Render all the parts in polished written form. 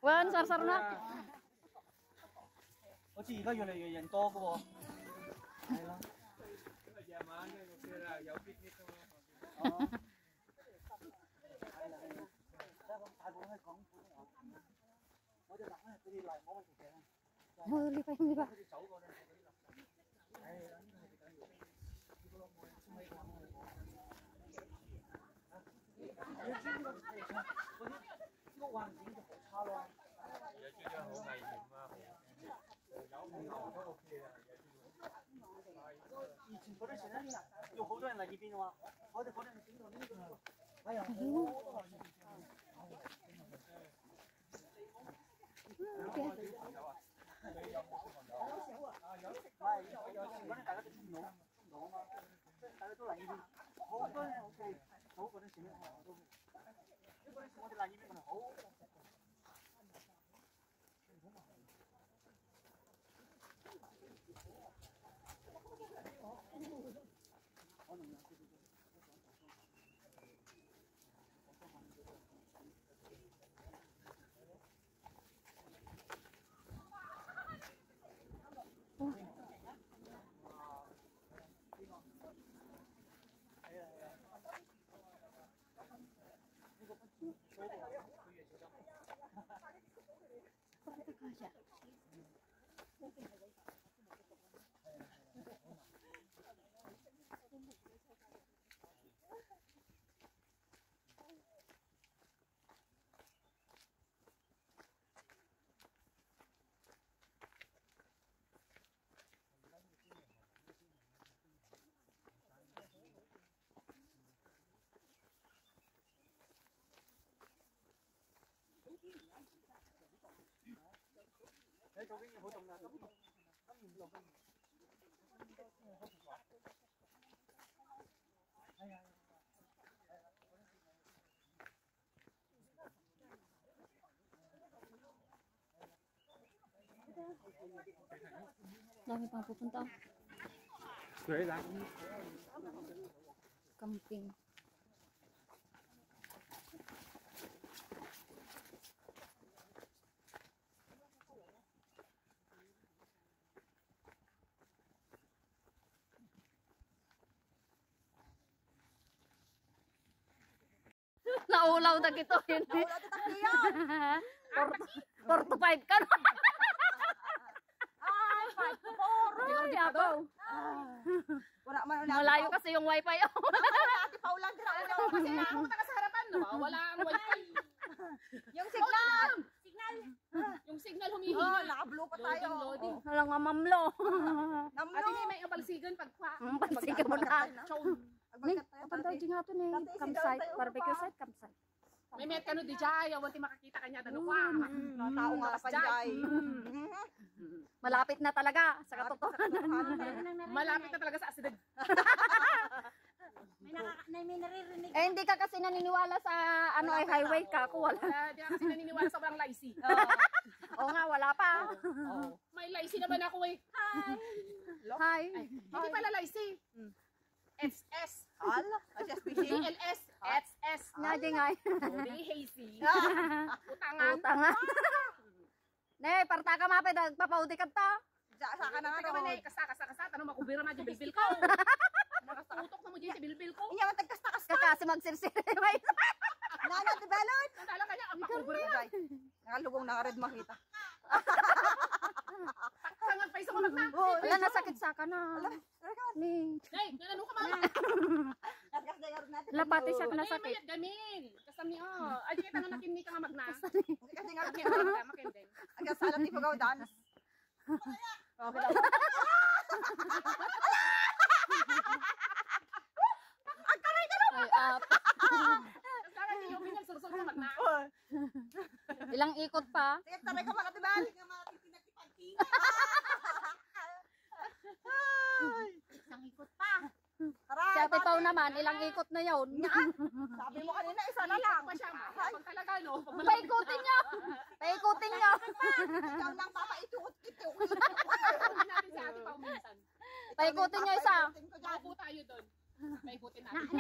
Wan, sar-sar na. 好似而家越嚟越人多噶喎。係咯。夜晚嘅嗰啲啦，有 picnic 噶嘛。哦。係啦係啦。大部分係港府啊。我哋冷咧，佢哋嚟我咪做嘅。Lipat, lipat. 佢哋走過咧，嗰啲垃圾。係啦，呢個係緊要。呢個我哋先係講嘅。嗰啲環境就好差咯。而家最好危險啊！有牛都 OK 啊。以前嗰陣時咧，有好多人嚟呢邊喎。我哋嗰陣時整到呢個，哎呀，好多人。你有冇小朋友？有時嗰啲大家都出唔到啊嘛，大家都嚟呢邊，好多人 OK， 好嗰陣時咧，都，嗰陣時我哋嚟呢邊咪好。你做緊嘢好凍㗎，今年唔落㗎。係啊。Dami pang pupunta. Kaya lang. Camping. Naulaw na kito yun. Naulaw na kito yun. 4 to 5 ka na. Ay, 5 to 4. Hindi ko diabaw. Malayo kasi yung wifi. Ate Paulan, tira ko kasi ako taga sa harapan, no? Wala ang wifi. Yung signal. Yung signal humihingi. Oh, naka-blue pa tayo. Loading. Walang mamamlo. Ate may balsigan pagpa. Balsigan mo na. Ning, Pagkat kapan tayo nga ito ning campsite, barbecue site, campsite. May met ka no di jay, awan ti makakita kanya tanong kwa. Tao nga pa jay. Malapit na talaga sa katotohanan. Malapit na talaga sa asideg. May naririnig. Eh hindi ka kasi naniniwala sa ano ay highway ka, ko wala. Di kasi naniniwala sa walang laisi. Oo nga, wala pa. May laisi naman ako eh. Hi. Hindi pala laisi. SS. Ala, HSBC. DLS. SS. Nga di nga. Hindi hazy. Utangan. Utangan. Ne, parta ka mapit, papauti ka ta. Saka na nga naman eh, kasa. Tanong makubira na dyan bilbil ko. Nakatutok na mo dyan si bilbil ko. Inya matagkas-takas ka. Kasi magsirsiri. Nana, di balon. Nandala kanya, ang makubira. Nakalugong na red makita. Sangat pa isa ko magna. Wala, nasakit sa ka na. Ni. Hey, nanano ka mama. Lapati siya Ay, nasakit. mayat gamin. Kasam niya. Ay, di kita na nakinig ka nga magna. Kasi nga Makindin. agad salat ni Pagaw dance. Okay daw. Ay, up. Kaya niyo pinagsursur ka magna. Ilang ikot pa? Sige, taray ka mga tibal. Isang ikot pa. Taray. Si Ate Pao naman, ilang ikot na yun. Sabi mo kanina, isa na lang. Pa siya. Pag talaga, no? Paikutin nyo! Paikutin nyo! Ikaw nang papaituot-ituot. Hindi natin si Ate Pao minsan. Paikutin nyo isa. Maupo tayo doon. paikutin Na, natin.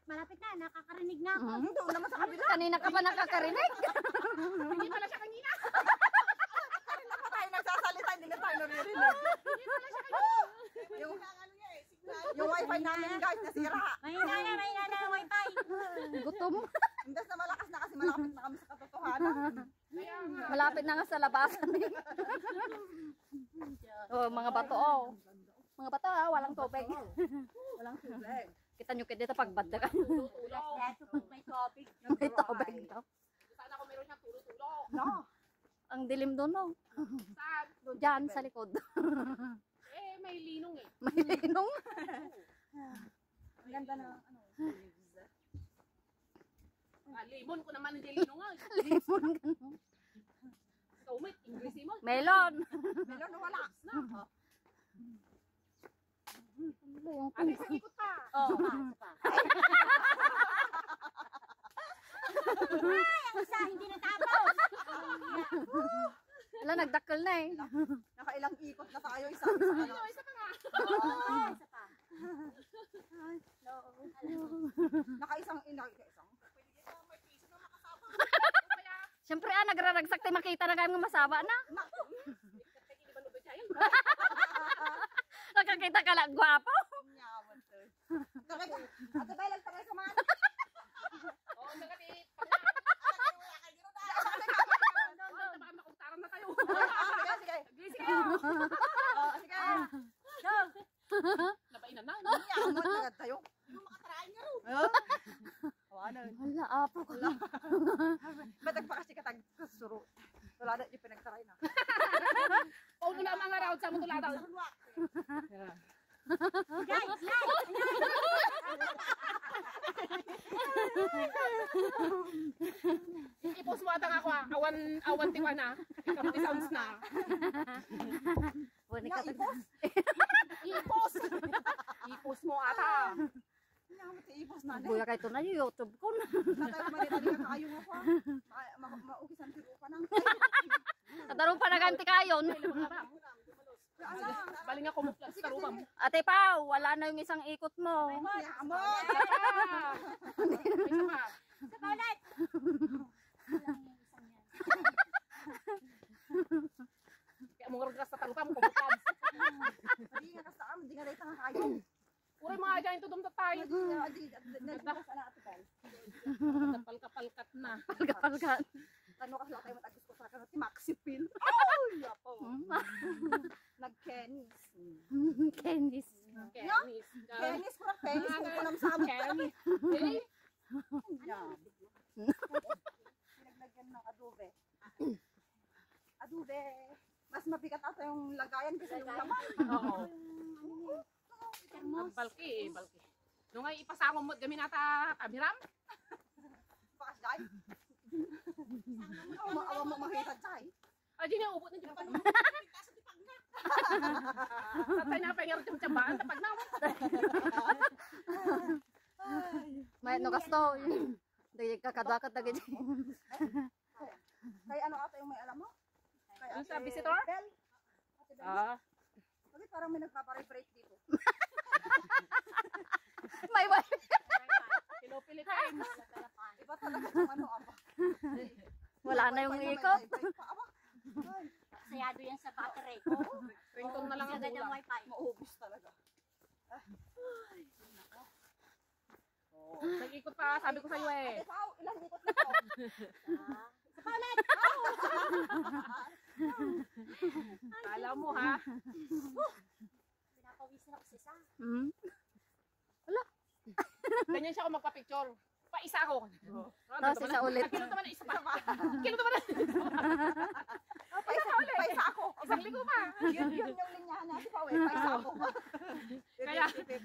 malapit na, nakakarinig na ako. Mhm. Doon naman sa kabila. Kanina ka pa nakakarinig. Hindi pala siya kanina. Kanina pa tayo nagsasalita, hindi na tayo naririnig. Yung wifi namin guys, nasira. Mahina na ang wifi. Gutom. Indas na malakas na kasi malapit na kami sa katotohanan. Kaya nga. Malapit na nga sa labasan. Oh, mga bato oh. Mga bato ah, walang tubig. Walang tubig. Kita nyo kaya dito pagbanda ka. Tulog. May topic. May tubig daw. Sana kung meron siyang tulog-tulog. No. Ang dilim doon oh. Saan? Diyan sa likod. Eh, may linong eh. May linong. Ang ganda na. Limon ko naman hindi linong nga. Limon ganun. Ikaw may English mo. Melon. Melon na wala. Ate, isang ikot pa. Oh, pa. Ay, ang isa hindi natapos. Wala, nagdakkel na eh. Nakailang ikot na tayo isa sa ano. Isa pa nga. Isa pa. Nakaisang. Siyempre nagraragsak tayo makita na kayo ng masaba na. Nakakita ka lang, gwapo. Nyawan to. Ate Bella, tagay sa mga. Oo, nagkati. Baka makuntaran na tayo. Sige. Gising kayo. Oh, sige. Go. Nabainan na. Nyawan agad tayo. Yung makatarayan nga rin. Ano? Wala, apo ka. Ba't nagpakasi ka tag-suro? Wala na, yung pinagtaray na. Pauno na ang mga round sa mutula daw. Guys! I-post mo ata nga ako ah. Awan tiwa na. Kamti sounds na. Wala Nga, ka ipos? I-post. I-post mo ata. Nyaman si ipos na. Buya kayo ito na yung YouTube ko na. Tatay, mali-tali ka kayo nga pa. Maukisan tiro pa nang. Katarong pa naganti kayon. Bali nga kumuplas sa rubam. Ate Pao, wala na yung isang ikot mo. Yamon! Isa pa. Sa paulit! Kaya mong ragras sa tarupam. Kumuplas. Hindi nga kasama, hindi nga dahil nga kayo. Uray mga dyan ito dumtatay. Nagbukas na ate Bel. Kapal-kapalkat na. Palka-palka. Ano kasi tayo matagos ko sa kanati Maxipil. Oh, yapo. Nag-Kenis. Candies. Kenis. Kenis, kurang penis. Kung kunam sa amin. Kenis. Eh? Yan. Pinaglagyan ng adobe. Adobe. Mas mabigat ata yung lagayan kasi yung laman. Oo. Balki eh. Balki. Nung ay ipasangom mo gamin ata kabiram. Bakas dahil. Awa mo makita dahil. Ay, di na ubot na dyan pa. Tatay na pengero yung tiyambaan. Tapag na. May no kasto. Dahil kakadakat na ganyan. Kay ano ata yung may alam mo? Kay Yung Ate sa visitor? Bel. Ate Bel. Ah. Bakit parang may nagpaparebrate dito? May wifi. Hello, Philippines. Iba talaga yung ano aba. Wala na yung ikot. Sayado yan sa battery. Ringtone na lang ang Agad ang ulam. wifi. Maubos talaga. Nag-ikot pa, sabi ko sa'yo eh. Ate Pao, ilang ikot na to? Sa paulit! Kala mo ha. Pinapawisan ako sa isa. Hmm? Ganyan siya ako magpa-picture. Pa-isa ako. Tapos isa ulit. Kinunta man na isa pa. Kinunta man na. Paisa ako. Isang ligo pa. Yun yung linyahan natin pa. Paisa ako.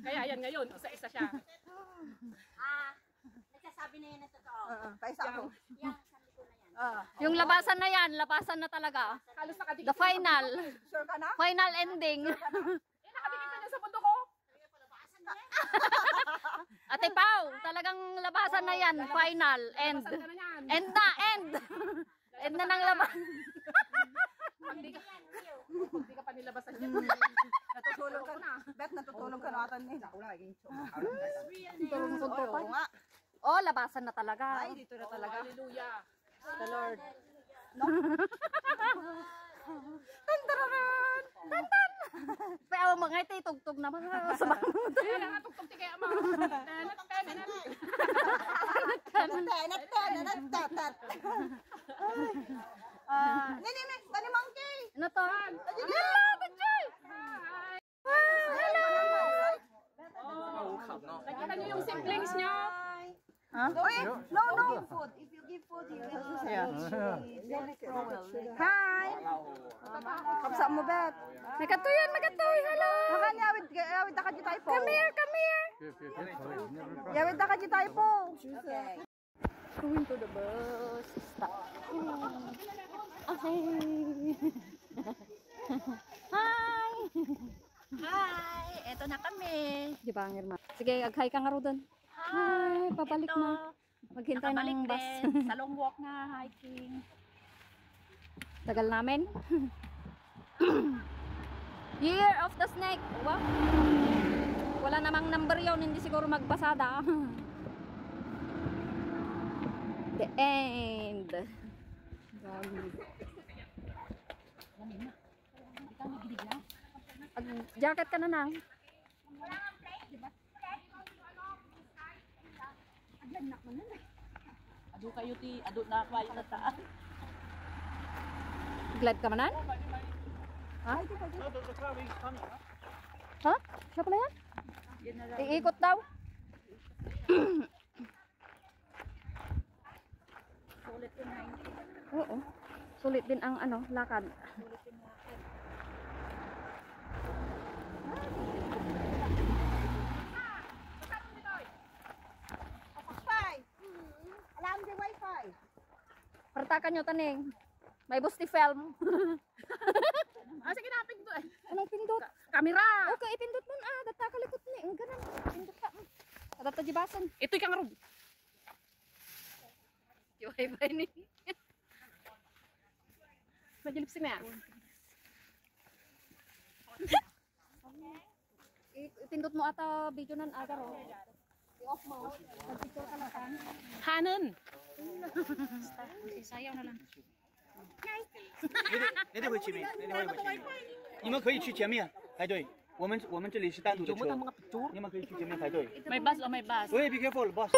Kaya yan ngayon. Isa-isa siya. Nagsasabi na yan na totoo. Paisa ako. Yan, sabi ko na yan. Yung labasan na yan, labasan na talaga. Halos nakadikit. The final. Sure ka na? Final ending. Eh, nakadikit na niya sa mundo ko. Ate Pao, talagang labasan na yan. Final. End. Saan ka na yan? End na, end. End na ng labasan. Pag di ka pa nilabasan yan. natutulog ka na. Bet, natutulog ka na atan eh. Tulong ko to. Oo nga. Oh, labasan na talaga. Ay, dito na talaga. Hallelujah. The Lord. Pero mga ito, tugtog na mga sabang. Kaya lang atugtog ti kaya mga. Nini, tani monkey. Ano to? Hello, Bachoy! Nakita niyo yung siblings niyo. Uy, no food. If you give food, he will very cruel. Hi. Kapsa mo, Bet. Magkatuyan, hello! Makanya, awit na ka di tayo po. Come here! Yawit na ka di tayo po. Okay. Going to the bus stop. Okay. Hi! Hi, eto na kami. Di ba, Irma? Sige, ag-hi ka nga ro doon. Hi, pabalik na. Maghintay ng bus. Sa long walk na hiking. Tagal namin. Year of the Snake. Wow. Wala namang number yun. Hindi siguro magpasada. The end. Jacket ka na nang. Ado kayo ti, ado na kwayo na taan. Glad ka manan? Ha? Ha? Siya pala yan? Iikot daw. Sulit yun na. Oo. Sulit din ang ano, lakad. Wi-Fi. Alam di Wi-Fi. Partakan nyo taning. May busti film. Sige na, pindot. Anong pindot? Kamera. Okay, ipindot mo na. Data kalikot ni. Ang ganan. Pindot ka. Data jibasan. Ito'y kang rog. Yung wifi ni. Magilipsing na yan. Ipindot mo ata video nan aga ro. I-off mo. Pag-picture ka na kan. Hanan. Sayaw na lang. 你得回前面，你得回前面。你们可以去前面排队，我们这里是单独的车，你们可以去前面排队。 May bus o may bus? Wait, be careful, boss.